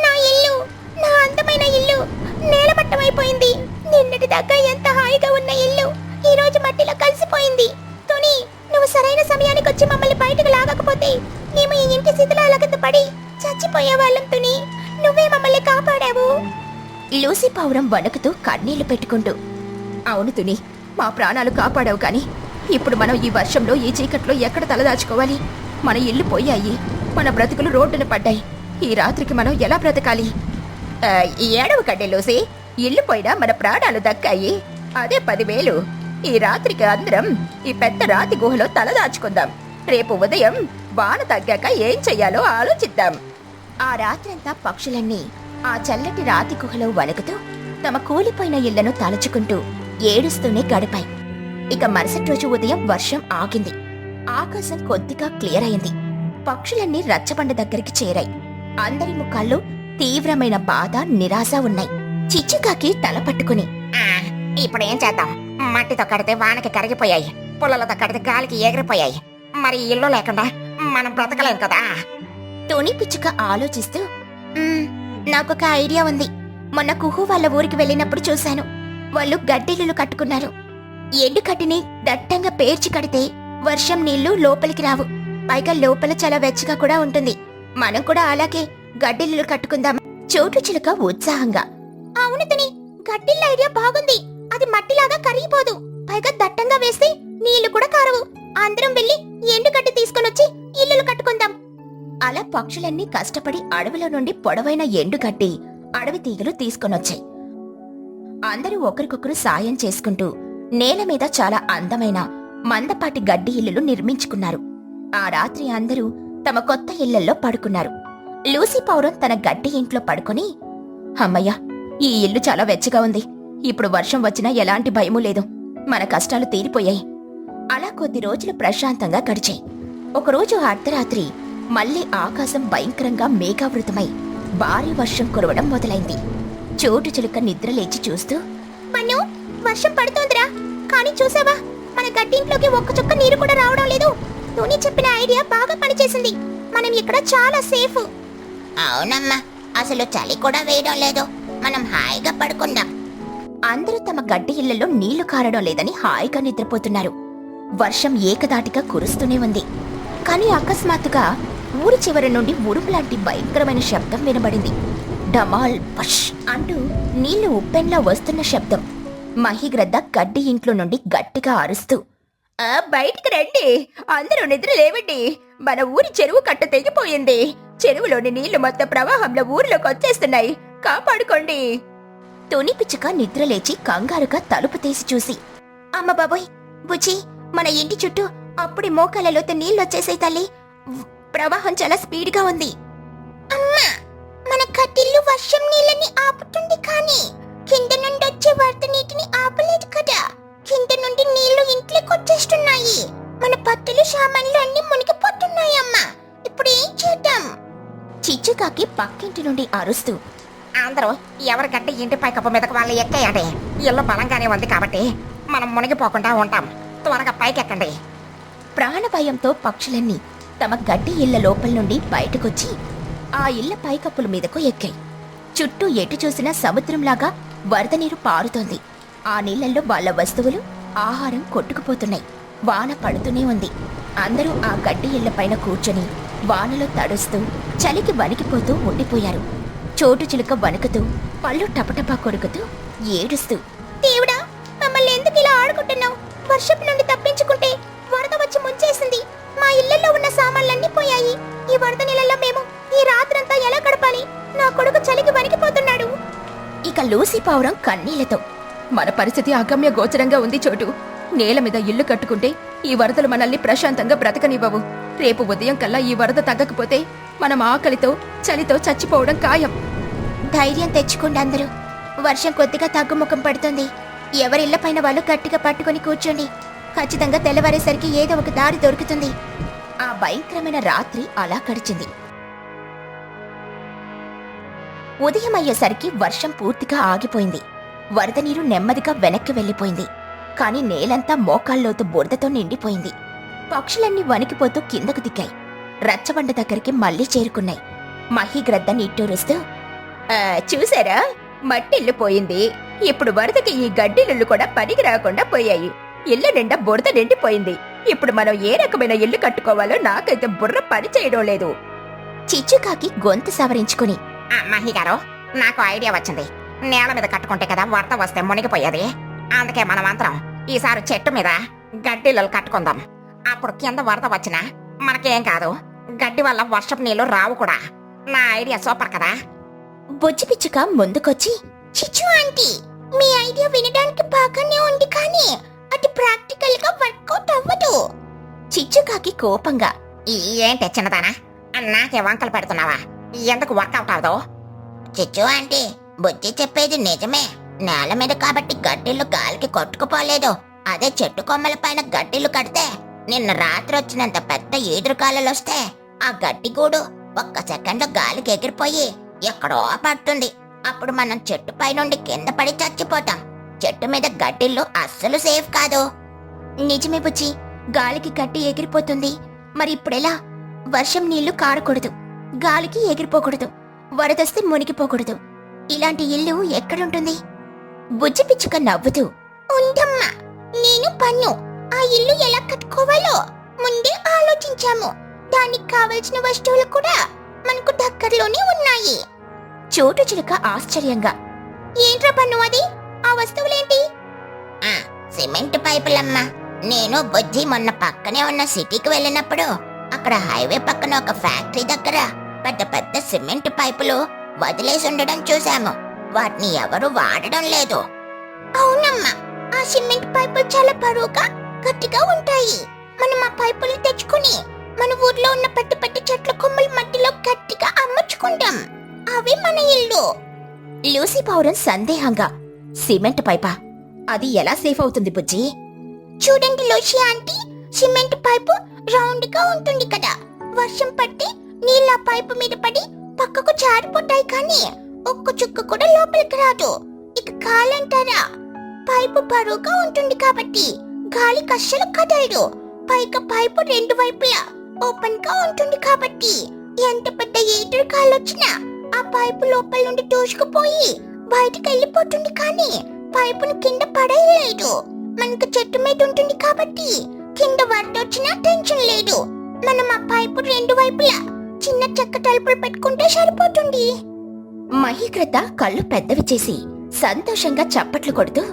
నా ఇల్లు, నా అందమైన ఇల్లు నేలమట్టమైపోయింది. నిన్నటి దాకా ఎంత హాయిగా ఉన్న ఇల్లు ఈ రోజు మట్టిలో కలిసిపోయింది. తుని, నువ్వు సరైన సమయానికి వచ్చి మమ్మల్ని బయటకు లాగకపోతే మేము ఈ ఇంటి శిథిలాల కింద పడి చచ్చిపోయేవాళ్ళం. తుని, నువ్వే మమ్మల్ని కాపాడావు. లూసీ పౌరం వణుకుతూ కన్నీళ్లు పెట్టుకుంటూ, అవును తుని, మా ప్రాణాలు కాపాడావు, కానీ ఇప్పుడు మనం ఈ వర్షంలో, ఈ చీకట్లో ఎక్కడ తలదాచుకోవాలి? మన ఇల్లు పోయాయి, మన బ్రతుకులు రోడ్డున పడ్డాయి. ఈ రాత్రికి మనం ఎలా బ్రతకాలి? ఏడవకండి లూసీ, ఇల్లు పోయినా మన ప్రాణాలు దక్కాయి, అదే 10,000. ఈ రాత్రికి అందరం ఈ పెద్ద రాతి గుహలో తలదాచుకుందాం. రేపు ఉదయం వాన తగ్గాక ఏం చెయ్యాలో ఆలోచిద్దాం. ఆ రాత్రంతా పక్షులన్నీ ఆ చల్లటి రాతి గుహలో వణుకుతూ తమ కూలిపోయిన ఇళ్లను తలుచుకుంటూ ఏడుస్తూనే గడిపాయి. ఇక మరుసటి రోజు ఉదయం వర్షం ఆగింది. ఆకాశం కొద్దిగా క్లియర్ అయింది. పక్షులన్నీ రచ్చబండ దగ్గరికి చేరాయి. అందరి ముఖాల్లో తీవ్రమైన బాధ, నిరాశ ఉన్నాయి. చిచ్చుకాకి తల పట్టుకుని, ఇప్పుడేం చేద్దాం? మట్టితో కడితే వానకి కరిగిపోయాయి, పుల్లలతో కడితే గాలికి ఎగిరిపోయాయి, మరి ఇల్లు లేకుండా మనం బ్రతకలేం కదా. తుని పిచ్చుక ఆలోచిస్తూ, నాకొక ఐడియా ఉంది. మొన్న కుహు వాళ్ళ ఊరికి వెళ్ళినప్పుడు చూశాను. వాళ్ళు గడ్డిల్లులు కట్టుకున్నారు. ఎండుకడ్డిని దట్టంగా పేర్చి కడితే వర్షం నీళ్లు లోపలికి రావు, పైగా లోపల చాలా వెచ్చగా కూడా ఉంటుంది. మనం కూడా అలాగే గడ్డిల్లులు కట్టుకుందాం. చోటు చిలుక ఉత్సాహంగా, అవును తుని, గడ్డిల్ల ఐడియా బాగుంది. అది మట్టిలాగా కరిగిపోదు, పైగా దట్టంగా వేస్తే నీళ్లు కూడా కారవు. అందరం వెళ్ళి ఎండుగడ్డి తీసుకొనొచ్చి ఇల్లులు కట్టుకుందాం. అలా పక్షులన్నీ కష్టపడి అడవిలో నుండి పొడవైన ఎండుగడ్డి, అడవి తీగలు తీసుకొనొచ్చాయి. అందరూ ఒకరికొకరు సాయం చేసుకుంటూ నేల మీద చాలా అందమైన మందపాటి గడ్డి ఇల్లులు నిర్మించుకున్నారు. ఆ రాత్రి అందరూ తమ కొత్త ఇళ్లల్లో పడుకున్నారు. లూసీ పౌరం తన గడ్డి ఇంట్లో పడుకొని, అమ్మయ్య, ఈ ఇల్లు చాలా వెచ్చగా ఉంది. ఇప్పుడు వర్షం వచ్చినా ఎలాంటి భయమూ లేదు, మన కష్టాలు తీరిపోయాయి. అలా కొద్ది రోజులు ప్రశాంతంగా గడిచాయి. ఒకరోజు అర్ధరాత్రి మళ్లీ ఆకాశం భయంకరంగా మేఘావృతమై భారీ వర్షం కురవడం మొదలైంది. చోటు చిలుక నిద్రలేచి చూస్తూ, మన్ను, వర్షం పడుతోందిరా, కానీ చూసావా, మన గడ్డింట్లోకి ఒక్క చుక్క నీరు కూడా రావడం లేదు. తుని చెప్పిన ఐడియా బాగా పనిచేసింది. మనం ఇక్కడ చాలా సేఫ్. అవునమ్మా, అసలు చలి కూడా వేయడం లేదు, మనం హాయిగా పడుకుందాం. అందరూ తమ గడ్డి ఇళ్లలో నీళ్లు కారడం లేదని హాయిగా నిద్రపోతున్నారు. వర్షం ఏకదాటిగా కురుస్తూనే ఉంది. కానీ అకస్మాత్తుగా ఊరి చివరి నుండి ఉరుములాంటి భయంకరమైన శబ్దం వినబడింది. డమాల్ పష్ అంటూ నీళ్లు ఉప్పెన్లా వస్తున్న శబ్దం. మహిగ్రద్ద గడ్డి ఇంట్లో నుండి గట్టిగా అరుస్తూ, బయటికి రండి, అందరూ నిద్ర లేవండి, మన ఊరి చెరువు కట్ట తెగిపోయింది. చెరువులోని నీళ్లు మొత్తం ప్రవాహంలో ఊరిలోకి వచ్చేస్తున్నాయి, కాపాడుకోండి. తుని పిచ్చుక నిద్రలేచి కంగారుగా తలుపు తీసి చూసి, అమ్మ బాబోయ్, బుజ్జి, మన ఇంటి చుట్టూ అప్పుడే మోకాళ్ళలోతో నీళ్లొచ్చేసాయి తల్లి, ప్రవాహం చాలా స్పీడ్గా ఉంది. అమ్మా, మన కట్టిల్లు వర్షం నీళ్ళని ఆపుతుంది కానీ కింద నుండి వచ్చే వరద నీటిని ఆపలేదు కదా. కింద నుండి నీళ్లు ఇంట్లోకి వచ్చేస్తున్నాయి. మన పత్తులు సామాన్లు అన్ని మునిగిపోతున్నాయమ్మా. ఇప్పుడు ఏం చేద్దాం? చిచ్చుకాకి పక్కింటి నుండి అరుస్తూ, అందరూ ఎవరి గడ్డి ఇంటి పైకప్పు మీదకి వాళ్ళు ఎక్కేయండి. ఇల్లు బలంగానే ఉంది కాబట్టి మనం మునిగిపోకుండా ఉంటాం. త్వరగా పైకెక్కండి. ప్రాణభయంతో పక్షులన్నీ తమ గడ్డి ఇళ్ల లోపల నుండి బయటకొచ్చి ఆ ఇళ్ల పైకప్పుల మీదకు ఎక్కాయి. చుట్టూ ఎటు చూసినా సముద్రంలాగా వరద నీరు పారుతోంది. ఆ నీళ్లలో వాళ్ళ వస్తువులు, ఆహారం కొట్టుకుపోతున్నాయి. వాన పడుతూనే ఉంది. అందరూ ఆ గడ్డి ఇళ్లపైన కూర్చొని వానలో తడుస్తూ చలికి వణికిపోతూ ఉండిపోయారు. చోటు చిలుక వణుకుతూ పళ్ళు టపటపా కొరుకుతూ ఏడుస్తూ, దేవుడా, మమ్మల్ని ఎందుకు ఇలా ఆడుకుంటున్నావు? వర్షపు నుండి తప్పించుకుంటే వరద వచ్చి ముంచేసింది. మా ఇళ్లలో ఉన్న సామాన్లన్నీ పోయాయి. ఈ వరద నీళ్ళలో మేము ఈ రాత్రంతా ఎలా గడపాలి? నా కొడుకు చలికి వణికిపోతున్నాడు. ఇక లూసీ పావురం కన్నీళ్లతో, మన పరిస్థితి అగమ్య గోచరంగా ఉంది చోటు. నేల మీద ఇల్లు కట్టుకుంటే ఈ వరదలు మనల్ని ప్రశాంతంగా బ్రతకనివ్వవు. రేపు ఉదయం కల్లా ఈ వరద తగ్గకపోతే మనం ఆకలితో చలితో చచ్చిపోవడం ఖాయం. ధైర్యం తెచ్చుకోండి అందరూ. వర్షం కొద్దిగా తగ్గుముఖం పడుతుంది. ఎవరిళ్లపైన వాళ్ళు గట్టిగా పట్టుకుని కూర్చోండి. ఖచ్చితంగా తెల్లవారేసరికి ఏదో ఒక దారి దొరుకుతుంది. ఆ భయంకరమైన రాత్రి అలా గడిచింది. ఉదయం అయ్యేసరికి వర్షం పూర్తిగా ఆగిపోయింది. వరద నీరు నెమ్మదిగా వెనక్కి వెళ్లిపోయింది. కాని నేలంతా మోకాల్లోతు బురదతో నిండిపోయింది. పక్షులన్నీ వణికిపోతూ కిందకు దిక్కాయి. రచ్చబండ దగ్గరికి మళ్లీ చేరుకున్నాయి. మహిగ్రద్ద నిట్టూరుస్తూ, చూసారా, మట్టిల్లు పోయింది. ఇప్పుడు వరదకి ఈ గడ్డిల్లు కూడా పనికి రాకుండా పోయాయి. ఇళ్ల నిండా బురద నిండిపోయింది. ఇప్పుడు మనం ఏ రకమైన ఇల్లు కట్టుకోవాలో నాకైతే బుర్ర పని చేయడం లేదు. చిచ్చుకాకి గొంతు సవరించుకుని, మహిగారు, నాకు ఐడియా వచ్చింది. నేల మీద కట్టుకుంటే కదా వరద వస్తే మునిగిపోయేది. అందుకే మనం అందరం ఈసారి చెట్టు మీద గడ్డిళ్ళు కట్టుకుందాం. అప్పుడు కింద వరద వచ్చినా మనకేం కాదు. గడ్డి వల్ల వర్షపు నీళ్లు రావు కూడా. నా ఐడియా సూపర్ కదా. బుజ్జి పిచ్చుక ముందుకొచ్చి, చిచ్చు ఆంటీ, మీ ఐడియా వినడానికి బాగానే ఉంది కానీ అది ప్రాక్టికల్ గా వర్కౌట్ అవ్వదు. చిచ్చుకాకి కోపంగా, ఏంటి చిన్నదానా, నాకే వంకలు పెడుతున్నావా? ఎందుకు వర్కౌట్ అవదు? చిచ్చు ఆంటీ, బుజ్జి చెప్పేది నిజమే. నేల మీద కాబట్టి గడ్డిళ్ళు గాలికి కొట్టుకుపోలేదు. అదే చెట్టు కొమ్మల పైన గడ్డిళ్ళు కడితే నిన్న రాత్రి వచ్చినంత పెద్ద ఈదురుగాలులొస్తే ఆ గడ్డి గూడు ఒక్క సెకండ్లో గాలికి ఎగిరిపోయి ఎక్కడో పడుతుంది. అప్పుడు మనం చెట్టు పై నుండి కింద పడి చచ్చిపోతాం. చెట్టు మీద గడ్డిళ్ళు అస్సలు సేఫ్ కాదు. నిజమే బుజ్జి, గాలికి గడ్డి ఎగిరిపోతుంది. మరి ఇప్పుడెలా? వర్షం నీళ్లు కారకూడదు, గాలికి ఎగిరిపోకూడదు, వరదస్తే మునిగిపోకూడదు. ఇలాంటి ఇల్లు ఎక్కడుంటుంది? బుజ్జి పిచ్చుక నవ్వుతూ, ఉందమ్మా, నేను పన్ను ఆ ఇల్లు ఎలా కట్టుకోవాలో ముందే ఆలోచించాము. దానికి కావలసిన వస్తువులు కూడా మనకు దగ్గరలోనే ఉన్నాయి. చోటు చిలుక ఆశ్చర్యంగా, ఏంట్రా పన్ను అది? ఆ వస్తువులేంటి? సిమెంట్ పైపులమ్మా. నేను బుజ్జి మొన్న పక్కనే ఉన్న సిటీకి వెళ్ళినప్పుడు అక్కడ హైవే పక్కన ఒక ఫ్యాక్టరీ దగ్గర పెద్ద పెద్ద సిమెంట్ పైపులు వదిలేసి ఉండడం చూశాము. వాటిని ఎవరు వాడడం లేదు. అవునమ్మా, ఆ సిమెంట్ పైపులు చాలా బరువుగా గట్టిగా ఉంటాయి. మనం ఆ పైపులు తెచ్చుకుని మన ఊర్లో ఉన్న పెద్ద పెద్ద చెట్ల కొమ్మల మట్టిలో గట్టిగా అమర్చుకుంటాం. అవి మన ఇల్లు. లూసీ పౌరం సందేహంగా, సిమెంట్ పైపా? అది ఎలా సేఫ్ అవుతుంది బుజ్జి? చూడండి Lucy aunty, cement pipe round గా ఉంటుంది కదా. వర్షం పడితే నీళ్ళ పైపు మీద పడి పక్కకు జారిపోతాయి కానీ ఒక్క చుక్క కూడా లోపలికి రాదు. ఇక గాలంటారా, పైపు బరువుగా ఉంటుంది కాబట్టి గాలి కష్టాలు కదలదు. పైగా పైపు రెండు వైపులా ఓపెన్ గా ఉంటుంది కాబట్టి ఎంత పెద్ద ఈటర్ గాలొచ్చినా ఆ పైపు లోపల నుండి దూసుకుపోయి బయటికి వెళ్ళిపోతుంది కానీ పైపును కింద పడేయలేదు. మనకు చెట్టు మీద ఉంటుంది కాబట్టి కింద వరద వచ్చినా టెన్షన్ లేదు. మనం ఆ పైపు రెండు వైపులా చిన్న చెక్క తలుపులు పెట్టుకుంటే సరిపోతుంది. మహిగ్రద్ద కళ్ళు పెద్దవి చేసి సంతోషంగా చప్పట్లు కొడుతూ,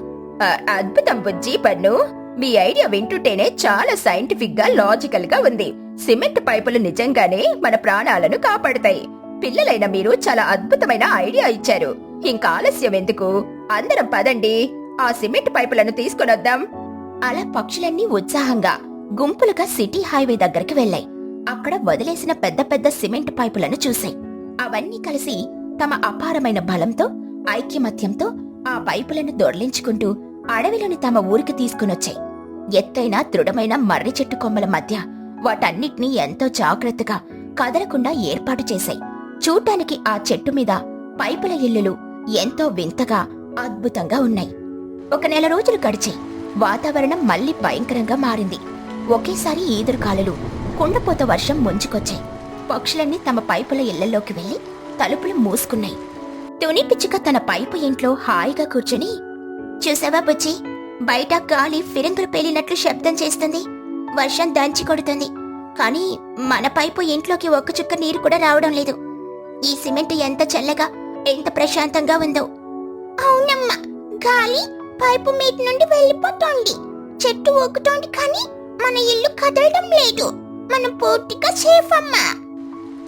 అద్భుతం బుజ్జి పన్ను, మీ ఐడియా వింటుంటేనే చాలా సైంటిఫిక్ గా లాజికల్ గా ఉంది. సిమెంట్ పైపులు నిజంగానే మన ప్రాణాలను కాపాడుతాయి. పిల్లలైన మీరు చాలా అద్భుతమైన ఐడియా ఇచ్చారు. ఇంకా ఆలస్యం ఎందుకు? అందరం పదండి, ఆ సిమెంట్ పైపులను తీసుకొనొద్దాం. అలా పక్షులన్నీ ఉత్సాహంగా గుంపులుగా సిటీ హైవే దగ్గరికి వెళ్ళాయి. అక్కడ వదిలేసిన పెద్ద పెద్ద సిమెంట్ పైపులను చూశాయి. అవన్నీ కలిసి తమ అపారమైన బలంతో ఐక్యమత్యంతో ఆ పైపులను దొర్లించుకుంటూ అడవిలోని తమ ఊరికి తీసుకునొచ్చాయి. ఎత్తైన దృఢమైన మర్రి చెట్టు కొమ్మల మధ్య వాటన్నిటినీ ఎంతో జాగ్రత్తగా కదలకుండా ఏర్పాటు చేశాయి. చూడ్డానికి ఆ చెట్టు మీద పైపుల ఇల్లులు ఎంతో వింతగా అద్భుతంగా ఉన్నాయి. ఒక నెల రోజులు గడిచాయి. వాతావరణం మళ్లీ భయంకరంగా మారింది. ఒకేసారి ఈదురుగాలులు, కుండపోత వర్షం ముంచుకొచ్చాయి. పక్షులన్నీ తమ పైపుల ఇళ్లలోకి వెళ్లి తలుపులు మూసుకున్నాయి. తుని పిచ్చుక తన పైపు ఇంట్లో హాయిగా కూర్చుని, చూసావా బుజ్జి, బయట గాలి ఫిరంగులు పేలినట్లు శబ్దం చేస్తుంది. వర్షం దంచి కొడుతుంది. కానీ మన పైపు ఇంట్లోకి ఒక్క చుక్క నీరు కూడా రావడం లేదు. ఈ సిమెంట్ ఎంత చల్లగా, ఎంత ప్రశాంతంగా ఉందో. అవునమ్మా, గాలి పైపు మీద నుండి వెళ్ళిపోతోంది. చెట్టు ఊగుతోంది, కానీ మన ఇల్లు కదలడం లేదు. మనం పూర్తిగా సేఫ్ అమ్మా.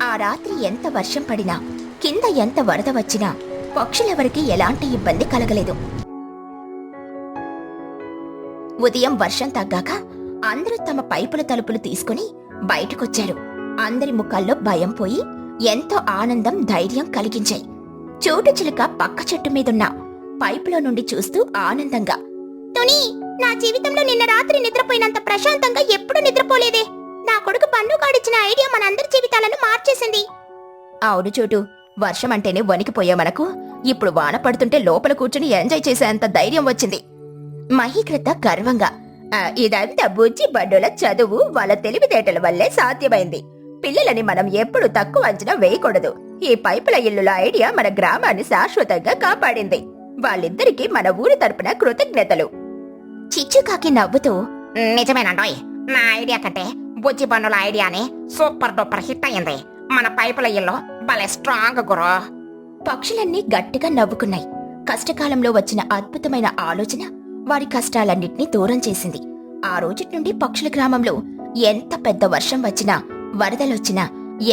ఆ రాత్రి ఎంత వర్షం పడినా, కింద ఎంత వరద వచ్చినా పక్షులెవరికి ఎలాంటి ఇబ్బంది కలగలేదు. ఉదయం వర్షం తగ్గాక అందరూ తమ పైపుల తలుపులు తీసుకుని బయటకొచ్చారు. అందరి ముఖాల్లో భయం పోయి ఎంతో ఆనందం, ధైర్యం కలిగించాయి. చోటు చిలుక పక్క చెట్టు మీదున్న పైపులో నుండి చూస్తూ ఆనందంగా, తుని, నా జీవితంలో నిన్న రాత్రి నిద్రపోయినంత ప్రశాంతంగా ఎప్పుడూ నిద్రపోలేదే. నా కొడుకు పన్నుగాడిచ్చిన ఐడియా మనందరి జీవితాలను మార్చేసింది. అవును చోటు, వర్షం అంటేనే వణికిపోయా మనకు. ఇప్పుడు వాన పడుతుంటే లోపల కూర్చుని ఎంజాయ్ చేసేంత ధైర్యం వచ్చింది. మహీకృత గర్వంగా, ఇదంతా బుజ్జి బడ్డుల చదువు, వాళ్ళ తెలివితేటల వల్లే సాధ్యమైంది. పిల్లలని మనం ఎప్పుడు తక్కువ అంచనా వేయకూడదు. ఈ పైపుల ఇల్లుల ఐడియా మన గ్రామాన్ని శాశ్వతంగా కాపాడింది. వాళ్ళిద్దరికీ మన ఊరి తరపున కృతజ్ఞతలు. చిచ్చుకాకి నవ్వుతూ, నిజమేనండోయ్, నా ఐడియా కంటే బుజ్జి పన్నుల ఐడియానే సూపర్ డూపర్ హిట్ అయ్యింది. మన పైపుల ఇల్లు భలే స్ట్రాంగ్ గురు. పక్షులన్నీ గట్టిగా నవ్వుకున్నాయి. కష్టకాలంలో వచ్చిన అద్భుతమైన ఆలోచన వారి కష్టాలన్నింటినీ దూరం చేసింది. ఆ రోజు నుండి పక్షుల గ్రామంలో ఎంత పెద్ద వర్షం వచ్చినా, వరదలొచ్చినా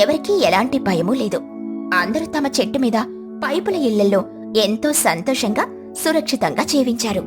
ఎవరికీ ఎలాంటి భయమూ లేదు. అందరూ తమ చెట్టు మీద పైపుల ఇళ్లల్లో ఎంతో సంతోషంగా, సురక్షితంగా జీవించారు.